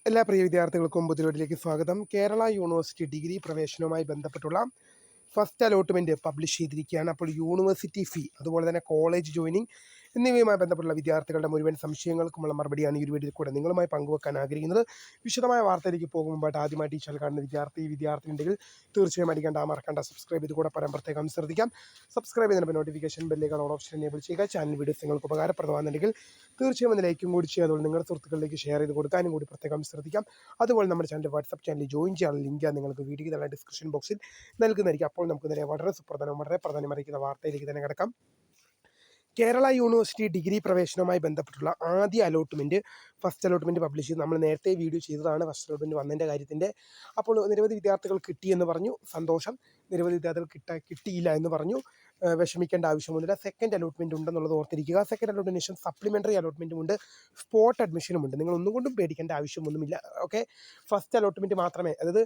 എല്ലാ പ്രിയ വിദ്യാർത്ഥികൾക്കും പുതിയൊരിലേക്ക് സ്വാഗതം. കേരള യൂണിവേഴ്സിറ്റി ഡിഗ്രി പ്രവേശനവുമായി ബന്ധപ്പെട്ടുള്ള ഫസ്റ്റ് അലോട്ട്മെൻറ്റ് പബ്ലിഷ് ചെയ്തിരിക്കുകയാണ്. അപ്പോൾ യൂണിവേഴ്സിറ്റി ഫീ, അതുപോലെ തന്നെ കോളേജ് ജോയിനിങ് എന്നിവയുമായി ബന്ധപ്പെട്ടുള്ള വിദ്യാർത്ഥികളുടെ മുഴുവൻ സംശയങ്ങൾക്കുമുള്ള മറുപടിയാണ് ഈ ഒരു വീഡിയോയിൽ കൂടെ നിങ്ങളുമായി പങ്കുവെക്കാൻ ആഗ്രഹിക്കുന്നത്. വിശദമായ വാർത്തയിലേക്ക് പോകുമ്പോൾ ആദ്യമായിട്ട് ഈ ചാനൽ കാണുന്ന വിദ്യാർത്ഥി ഉണ്ടെങ്കിൽ തീർച്ചയായും മറക്കണ്ട സബ്സ്ക്രൈബ് ചെയ്ത് കൂടെ പറയാൻ പ്രത്യേകം ശ്രദ്ധിക്കാം. സബ്സ്ക്രൈബ് ചെയ്യുന്ന നോട്ടിഫിക്കേഷൻ ബെല്ലേക്കാൾ ഓൺ ഓപ്ഷൻ എനേബിൾ ചെയ്യുക. ചാനൽ വീഡിയോസ് നിങ്ങൾക്ക് ഉപകാരപ്രദമാണെന്നുണ്ടെങ്കിൽ തീർച്ചയായും ഒന്ന് ലൈക്കും കൂടി ചെയ്യുക. അതുപോലെ നിങ്ങളുടെ സുഹൃത്തുക്കളിലേക്ക് ഷെയർ ചെയ്ത് കൊടുക്കാനും കൂടി പ്രത്യേകം ശ്രദ്ധിക്കാം. അതുപോലെ നമ്മുടെ ചാനൽ വാട്സ്ആപ്പ് ചാനലിൽ ജോയിൻ ചെയ്യാനുള്ള ലിങ്ക് നിങ്ങൾക്ക് വീഡിയോയ്ക്ക് തന്നെ ഡിസ്ക്രിപ്ഷൻ ബോക്സിൽ നൽകുന്നതായിരിക്കും. അപ്പോൾ നമുക്ക് തന്നെ വളരെ പ്രാധാന്യമറിയിക്കുന്ന വാർത്തയിലേക്ക് തന്നെ കിടക്കാം. കേരള യൂണിവേഴ്സിറ്റി ഡിഗ്രി പ്രവേശനവുമായി ബന്ധപ്പെട്ടുള്ള ആദ്യ അലോട്ട്മെൻറ്റ് ഫസ്റ്റ് അലോട്ട്മെൻറ്റ് പബ്ലിഷ് ചെയ്ത് നമ്മൾ നേരത്തെ വീഡിയോ ചെയ്തതാണ് ഫസ്റ്റ് അലോട്ട്മെൻറ്റ് വന്നതിൻ്റെ കാര്യത്തിൻ്റെ. അപ്പോൾ നിരവധി വിദ്യാർത്ഥികൾ കിട്ടിയെന്ന് പറഞ്ഞു, സന്തോഷം. നിരവധി വിദ്യാർത്ഥികൾ കിട്ടിയില്ല എന്ന് പറഞ്ഞു, വിഷമിക്കേണ്ട ആവശ്യമൊന്നുമില്ല. സെക്കൻഡ് അലോട്ട്മെൻറ്റ് ഉണ്ടെന്നുള്ളത് ഓർത്തിരിക്കുക. സെക്കൻഡ് അലോട്ട്മെൻറ്റിന് ശേഷം സപ്ലിമെൻ്ററി അലോട്ട്മെൻറ്റും ഉണ്ട്, സ്പോട്ട് അഡ്മിഷനും ഉണ്ട്. നിങ്ങൾ ഒന്നുകൊണ്ടും പേടിക്കേണ്ട ആവശ്യമൊന്നുമില്ല. ഓക്കെ, ഫസ്റ്റ് അലോട്ട്മെൻറ്റ് മാത്രമേ, അതായത്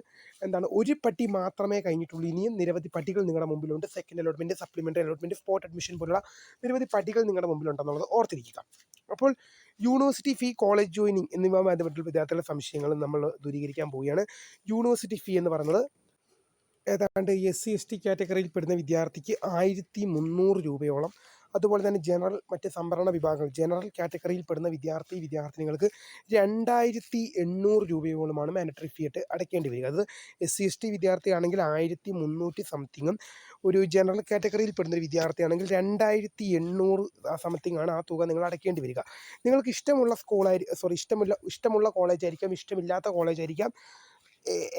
ഒരു പട്ടി മാത്രമേ കഴിഞ്ഞിട്ടുള്ളൂ. ഇനിയും നിരവധി പട്ടികൾ നിങ്ങളുടെ മുമ്പിലുണ്ട്. Second allotment, supplementary allotment, spot admission പോലുള്ള നിരവധി പട്ടികൾ നിങ്ങളുടെ മുമ്പിലുണ്ടെന്നുള്ളത് ഓർത്തിരിക്കുക. അപ്പോൾ യൂണിവേഴ്സിറ്റി ഫീ, കോളേജ് ജോയിനിങ് എന്നിവയുമായി ബന്ധപ്പെട്ടുള്ള വിദ്യാർത്ഥികളുടെ സംശയങ്ങൾ നമ്മൾ ദൂരീകരിക്കാൻ പോവുകയാണ്. യൂണിവേഴ്സിറ്റി ഫീ എന്ന് പറയുന്നത് ഏതാണ്ട് SC/ST കാറ്റഗറിയിൽ പെടുന്ന വിദ്യാർത്ഥിക്ക് 1300 രൂപയോളം, അതുപോലെ തന്നെ മറ്റ് സംവരണ വിഭാഗങ്ങൾ ജനറൽ കാറ്റഗറിയിൽ പെടുന്ന വിദ്യാർത്ഥിനികൾക്ക് 2800 രൂപയോളമാണ് മാൻഡറ്ററി ഫീ ആയിട്ട് അടയ്ക്കേണ്ടി വരിക. അത് SC/ST വിദ്യാർത്ഥിയാണെങ്കിൽ 1300 സംതിങ്ങും, ഒരു ജനറൽ കാറ്റഗറിയിൽ പെടുന്ന ഒരു വിദ്യാർത്ഥിയാണെങ്കിൽ 2800 സംതിങ് ആണ് ആ തുക നിങ്ങൾ അടയ്ക്കേണ്ടി വരിക. നിങ്ങൾക്ക് ഇഷ്ടമുള്ള കോളേജായിരിക്കാം, ഇഷ്ടമില്ലാത്ത കോളേജായിരിക്കാം,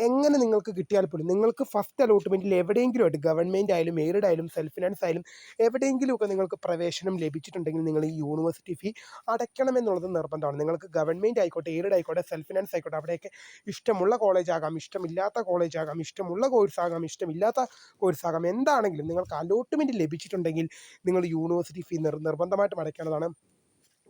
എങ്ങനെ നിങ്ങൾക്ക് കിട്ടിയാൽ പോലും നിങ്ങൾക്ക് ഫസ്റ്റ് അലോട്ട്മെൻറ്റിൽ എവിടെയെങ്കിലും ആയിട്ട്, ഗവൺമെൻറ് ആയാലും എയ്ഡഡ് ആയാലും സെൽഫ് ഫിനാൻസ് ആയാലും എവിടെയെങ്കിലുമൊക്കെ നിങ്ങൾക്ക് പ്രവേശനം ലഭിച്ചിട്ടുണ്ടെങ്കിൽ നിങ്ങൾ ഈ യൂണിവേഴ്സിറ്റി ഫീ അടയ്ക്കണമെന്നുള്ളത് നിർബന്ധമാണ്. നിങ്ങൾക്ക് ഗവൺമെൻറ് ആയിക്കോട്ടെ, എയ്ഡഡ് ആയിക്കോട്ടെ, സെൽഫ് ഫിനാൻസ് ആയിക്കോട്ടെ, അവിടെയൊക്കെ ഇഷ്ടമുള്ള കോളേജാകാം, ഇഷ്ടമില്ലാത്ത കോളേജാകാം, ഇഷ്ടമുള്ള കോഴ്സാകാം, ഇഷ്ടമില്ലാത്ത കോഴ്സാകാം, എന്താണെങ്കിലും നിങ്ങൾക്ക് അലോട്ട്മെൻറ്റ് ലഭിച്ചിട്ടുണ്ടെങ്കിൽ നിങ്ങൾ യൂണിവേഴ്സിറ്റി ഫീ നിർബന്ധമായിട്ടും അടയ്ക്കേണ്ടതാണ്.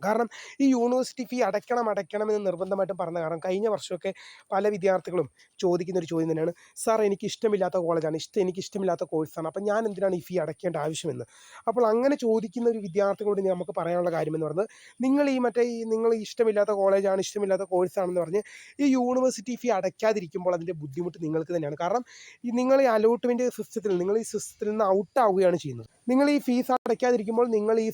കാരണം ഈ യൂണിവേഴ്സിറ്റി ഫീ അടയ്ക്കണമെന്ന് നിർബന്ധമായിട്ടും പറഞ്ഞ കാരണം കഴിഞ്ഞ വർഷമൊക്കെ പല വിദ്യാർത്ഥികളും ചോദിക്കുന്നൊരു ചോദ്യം തന്നെയാണ്, സാർ എനിക്ക് ഇഷ്ടമില്ലാത്ത കോളേജാണ്, എനിക്ക് ഇഷ്ടമില്ലാത്ത കോഴ്സാണ്, അപ്പം ഞാൻ എന്തിനാണ് ഈ ഫീ അടയ്ക്കേണ്ട ആവശ്യമെന്ന്. അപ്പോൾ അങ്ങനെ ചോദിക്കുന്ന ഒരു വിദ്യാർത്ഥികളോട് നമുക്ക് പറയാനുള്ള കാര്യമെന്ന് പറയുന്നത്, നിങ്ങൾ ഇഷ്ടമില്ലാത്ത കോളേജാണ്, ഇഷ്ടമില്ലാത്ത കോഴ്സാണെന്ന് പറഞ്ഞ് ഈ യൂണിവേഴ്സിറ്റി ഫീ അടയ്ക്കാതിരിക്കുമ്പോൾ അതിൻ്റെ ബുദ്ധിമുട്ട് നിങ്ങൾക്ക് തന്നെയാണ്. കാരണം നിങ്ങൾ ഈ അലോട്ട്മെൻറ്റ് സിസ്റ്റത്തിൽ നിന്ന് ഔട്ടാവുകയാണ് ചെയ്യുന്നത്. നിങ്ങൾ ഈ ഫീസ് അടയ്ക്കാതിരിക്കുമ്പോൾ നിങ്ങൾ ഈ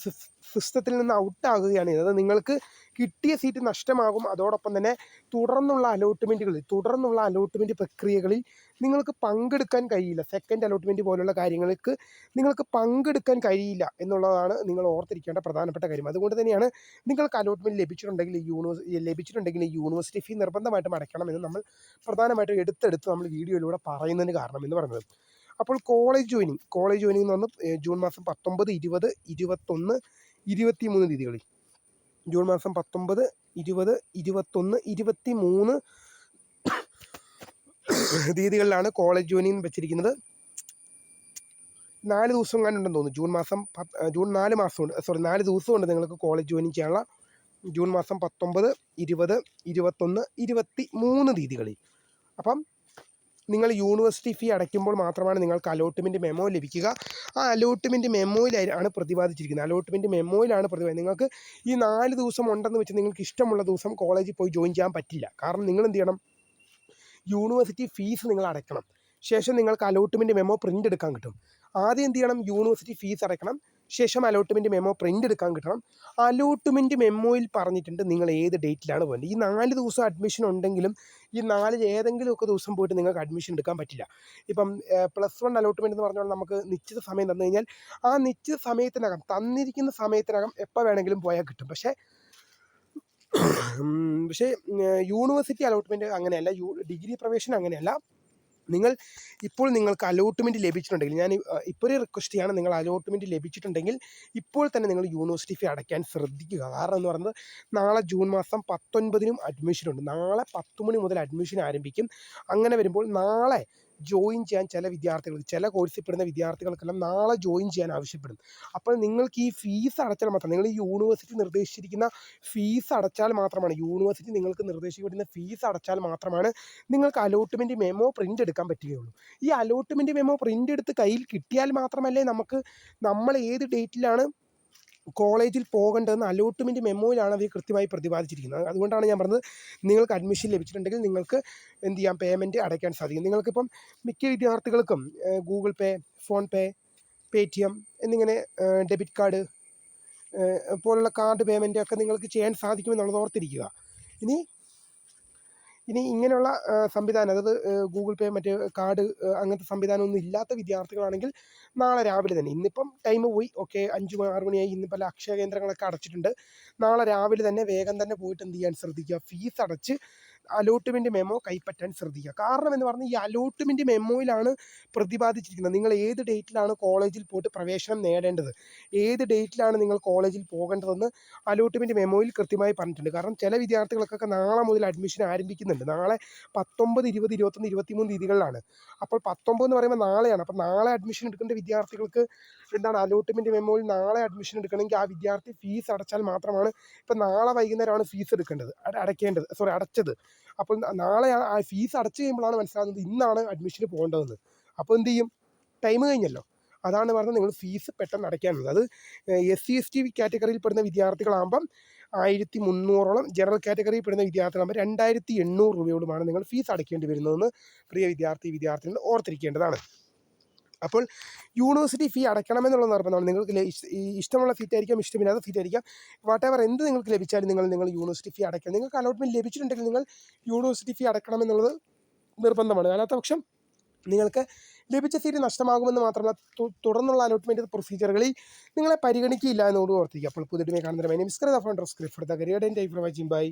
സിസ്റ്റത്തിൽ നിന്ന് ഔട്ടാകുകയാണ് ചെയ്യുന്നത്. നിങ്ങൾക്ക് കിട്ടിയ സീറ്റ് നഷ്ടമാകും. അതോടൊപ്പം തന്നെ തുടർന്നുള്ള അലോട്ട്മെൻറ്റ് പ്രക്രിയകളിൽ നിങ്ങൾക്ക് പങ്കെടുക്കാൻ കഴിയില്ല. സെക്കൻഡ് അലോട്ട്മെൻറ്റ് പോലുള്ള കാര്യങ്ങൾക്ക് നിങ്ങൾക്ക് പങ്കെടുക്കാൻ കഴിയില്ല എന്നുള്ളതാണ് നിങ്ങൾ ഓർത്തിരിക്കേണ്ട പ്രധാനപ്പെട്ട കാര്യം. അതുകൊണ്ട് തന്നെയാണ് നിങ്ങൾക്ക് അലോട്ട്മെൻറ്റ് ലഭിച്ചിട്ടുണ്ടെങ്കിൽ ഈ യൂണിവേഴ്സിറ്റി ഫീ നിർബന്ധമായിട്ടും അടയ്ക്കണമെന്ന് നമ്മൾ പ്രധാനമായിട്ടും എടുത്ത് നമ്മൾ വീഡിയോയിലൂടെ പറയുന്നതിന് കാരണം എന്ന് പറയുന്നത്. അപ്പോൾ കോളേജ് ജോയിനിങ് എന്ന് പറഞ്ഞാൽ ജൂൺ മാസം 19, 20, 21, 23 തീയതികളിൽ, ജൂൺ മാസം 19, 20, 21, 23 തീയതികളിലാണ് കോളേജ് ജോയിനിങ് വെച്ചിരിക്കുന്നത്. 4 ദിവസം കണ്ടുണ്ടെന്ന് തോന്നുന്നു. ജൂൺ 4 ദിവസം കൊണ്ട് നിങ്ങൾക്ക് കോളേജ് ജോയിനിങ് ചെയ്യാനുള്ള, ജൂൺ മാസം 19, 20, 21, 23 തീയതികളിൽ. അപ്പം നിങ്ങൾ യൂണിവേഴ്സിറ്റി ഫീ അടയ്ക്കുമ്പോൾ മാത്രമാണ് നിങ്ങൾക്ക് അലോട്ട്മെൻറ്റ് മെമ്മോ ലഭിക്കുക. ആ അലോട്ട്മെൻറ്റ് മെമ്മോയിലാണ് പ്രതിപാദിച്ചിരിക്കുന്നത്. നിങ്ങൾക്ക് ഈ 4 ദിവസം ഉണ്ടെന്ന് വെച്ച് നിങ്ങൾക്ക് ഇഷ്ടമുള്ള ദിവസം കോളേജിൽ പോയി ജോയിൻ ചെയ്യാൻ പറ്റില്ല. കാരണം നിങ്ങൾ എന്ത് ചെയ്യണം, യൂണിവേഴ്സിറ്റി ഫീസ് നിങ്ങൾ അടയ്ക്കണം. ശേഷം നിങ്ങൾക്ക് അലോട്ട്മെൻറ്റ് മെമ്മോ പ്രിൻ്റ് എടുക്കാൻ കിട്ടും. ആദ്യം എന്ത് ചെയ്യണം, യൂണിവേഴ്സിറ്റി ഫീസ് അടയ്ക്കണം, ശേഷം അലോട്ട്മെൻറ്റ് മെമ്മോ പ്രിൻ്റ് എടുക്കാൻ കിട്ടണം. അലോട്ട്മെൻറ്റ് മെമ്മോയിൽ പറഞ്ഞിട്ടുണ്ട് നിങ്ങൾ ഏത് ഡേറ്റിലാണ് പോകേണ്ടത്. ഈ 4 ദിവസം അഡ്മിഷൻ ഉണ്ടെങ്കിലും ഈ 4 ഏതെങ്കിലുമൊക്കെ ദിവസം പോയിട്ട് നിങ്ങൾക്ക് അഡ്മിഷൻ എടുക്കാൻ പറ്റില്ല. ഇപ്പം +1 അലോട്ട്മെൻറ്റ് എന്ന് പറഞ്ഞാൽ നമുക്ക് നിശ്ചിത സമയം തന്നു കഴിഞ്ഞാൽ ആ നിശ്ചിത തന്നിരിക്കുന്ന സമയത്തിനകം എപ്പോൾ വേണമെങ്കിലും പോയാൽ കിട്ടും. പക്ഷേ യൂണിവേഴ്സിറ്റി അലോട്ട്മെൻറ്റ് അങ്ങനെയല്ല, ഡിഗ്രി പ്രവേശനം അങ്ങനെയല്ല. നിങ്ങൾക്ക് അലോട്ട്മെൻറ്റ് ലഭിച്ചിട്ടുണ്ടെങ്കിൽ, ഞാൻ ഇപ്പോൾ ഒരു റിക്വസ്റ്റ് ചെയ്യാണ്, നിങ്ങൾ അലോട്ട്മെൻറ്റ് ലഭിച്ചിട്ടുണ്ടെങ്കിൽ ഇപ്പോൾ തന്നെ നിങ്ങൾ യൂണിവേഴ്സിറ്റി ഫീ അടയ്ക്കാൻ ശ്രദ്ധിക്കുക. കാരണം എന്ന് പറയുന്നത് നാളെ ജൂൺ മാസം 19 അഡ്മിഷനുണ്ട്. നാളെ 10 മണി മുതൽ അഡ്മിഷൻ ആരംഭിക്കും. അങ്ങനെ വരുമ്പോൾ നാളെ ജോയിൻ ചെയ്യാൻ ചില കോഴ്സിൽ പെടുന്ന വിദ്യാർത്ഥികൾക്കെല്ലാം നാളെ ജോയിൻ ചെയ്യാൻ ആവശ്യപ്പെടും. അപ്പോൾ നിങ്ങൾക്ക് ഈ ഫീസ് അടച്ചാൽ മാത്രം, നിങ്ങൾ ഈ യൂണിവേഴ്സിറ്റി നിർദ്ദേശിച്ചിരിക്കുന്ന ഫീസ് അടച്ചാൽ മാത്രമാണ്, നിങ്ങൾക്ക് അലോട്ട്മെൻറ്റ് മെമ്മോ പ്രിൻ്റ് എടുക്കാൻ പറ്റുകയുള്ളൂ. ഈ അലോട്ട്മെൻറ്റ് മെമ്മോ പ്രിൻ്റ് എടുത്ത് കയ്യിൽ കിട്ടിയാൽ മാത്രമല്ലേ നമ്മൾ ഏത് ഡേറ്റിലാണ് കോളേജിൽ പോകേണ്ടതെന്ന് അലോട്ട്മെൻറ്റ് മെമ്മോയിലാണ് അവർ കൃത്യമായി പ്രതിപാദിച്ചിരിക്കുന്നത്. അതുകൊണ്ടാണ് ഞാൻ പറഞ്ഞത്, നിങ്ങൾക്ക് അഡ്മിഷൻ ലഭിച്ചിട്ടുണ്ടെങ്കിൽ നിങ്ങൾക്ക് എന്ത് ചെയ്യാം, പേയ്മെൻറ്റ് അടയ്ക്കാൻ സാധിക്കും. നിങ്ങൾക്കിപ്പം മിക്ക വിദ്യാർത്ഥികൾക്കും ഗൂഗിൾ പേ, ഫോൺ പേ, പേടിഎം എന്നിങ്ങനെ ഡെബിറ്റ് കാർഡ് പോലുള്ള കാർഡ് പേയ്മെൻ്റ് ഒക്കെ നിങ്ങൾക്ക് ചെയ്യാൻ സാധിക്കുമെന്നുള്ളത് ഓർത്തിരിക്കുക. ഇനി ഇങ്ങനെയുള്ള സംവിധാനം, അതായത് ഗൂഗിൾ പേ, മറ്റ് കാർഡ് അങ്ങനത്തെ സംവിധാനമൊന്നും ഇല്ലാത്ത വിദ്യാർത്ഥികളാണെങ്കിൽ നാളെ രാവിലെ തന്നെ, ഇന്നിപ്പം ടൈം പോയി, ഓക്കെ 5-6 മണിയായി, ഇന്ന് പല അക്ഷയ കേന്ദ്രങ്ങളൊക്കെ അടച്ചിട്ടുണ്ട്. നാളെ രാവിലെ തന്നെ വേഗം തന്നെ പോയിട്ട് എന്ത് ചെയ്യാൻ ശ്രദ്ധിക്കുക, ഫീസ് അടച്ച് അലോട്ട്മെൻറ്റ് മെമ്മോ കൈപ്പറ്റാൻ ശ്രദ്ധിക്കുക. കാരണം എന്ന് പറഞ്ഞാൽ ഈ അലോട്ട്മെൻറ്റ് മെമ്മോയിലാണ് പ്രതിപാദിച്ചിരിക്കുന്നത് നിങ്ങൾ ഏത് ഡേറ്റിലാണ് കോളേജിൽ പോയിട്ട് പ്രവേശനം നേടേണ്ടത്, ഏത് ഡേറ്റിലാണ് നിങ്ങൾ കോളേജിൽ പോകേണ്ടതെന്ന് അലോട്ട്മെൻറ്റ് മെമ്മോയിൽ കൃത്യമായി പറഞ്ഞിട്ടുണ്ട്. കാരണം ചില വിദ്യാർത്ഥികൾക്കൊക്കെ നാളെ മുതൽ അഡ്മിഷൻ ആരംഭിക്കുന്നുണ്ട്. നാളെ 19, 20, 21, 23 തീയതികളിലാണ്. അപ്പോൾ 19 എന്ന് പറയുമ്പോൾ നാളെയാണ്. അപ്പോൾ നാളെ അഡ്മിഷൻ എടുക്കേണ്ട വിദ്യാർത്ഥികൾക്ക് എന്താണ്, അലോട്ട്മെൻറ്റ് മെമ്മോയിൽ നാളെ അഡ്മിഷൻ എടുക്കണമെങ്കിൽ ആ വിദ്യാർത്ഥി ഫീസ് അടച്ചാൽ മാത്രമാണ്. ഇപ്പം നാളെ വൈകുന്നേരമാണ് ഫീസ് അടച്ചത്. അപ്പോൾ നാളെ ആ ഫീസ് അടച്ചു കഴിയുമ്പോഴാണ് മനസ്സിലാകുന്നത് ഇന്നാണ് അഡ്മിഷന് പോകേണ്ടതെന്ന്. അപ്പോൾ എന്ത് ചെയ്യും, ടൈം കഴിഞ്ഞല്ലോ. അതാണ് പറഞ്ഞത്, നിങ്ങൾ ഫീസ് പെട്ടെന്ന് അടയ്ക്കാനുള്ളത്. അത് SC/ST കാറ്റഗറിയിൽ പെടുന്ന വിദ്യാർത്ഥികളാകുമ്പം 1300ഓളം, ജനറൽ കാറ്റഗറിയിൽ പെടുന്ന വിദ്യാർത്ഥികളാകുമ്പോൾ 2800 രൂപയോടുമാണ് നിങ്ങൾ ഫീസ് അടയ്ക്കേണ്ടി വരുന്നതെന്ന് പ്രിയ വിദ്യാർത്ഥികൾ ഓർത്തിരിക്കേണ്ടതാണ്. അപ്പോൾ യൂണിവേഴ്സിറ്റി ഫീ അടയ്ക്കണമെന്നുള്ള നിർബന്ധമാണ്. നിങ്ങൾക്ക് ഇഷ്ടമുള്ള സീറ്റായിരിക്കാം, ഇഷ്ടമില്ലാത്ത സീറ്റായിരിക്കാം, വാട്ടെവർ എന്ത് നിങ്ങൾക്ക് ലഭിച്ചാലും നിങ്ങൾ യൂണിവേഴ്സിറ്റി ഫീ അടയ്ക്കണം. നിങ്ങൾക്ക് അലോട്ട്മെൻറ്റ് ലഭിച്ചിട്ടുണ്ടെങ്കിൽ നിങ്ങൾ യൂണിവേഴ്സിറ്റി ഫീ അടയ്ക്കണമെന്നുള്ളത് നിർബന്ധമാണ്. അല്ലാത്ത പക്ഷം നിങ്ങൾക്ക് ലഭിച്ച സീറ്റ് നഷ്ടമാകുമെന്ന് മാത്രമല്ല, തുടർന്നുള്ള അലോട്ട്മെൻറ്റ് പ്രൊസീജിയറുകളിൽ നിങ്ങളെ പരിഗണിക്കില്ല എന്നോട് ഓർത്തിരിക്കുക. അപ്പോൾ പുതിയ കാണുന്നതിന് my name is Kritha, founder of script for the career and time for watching. By.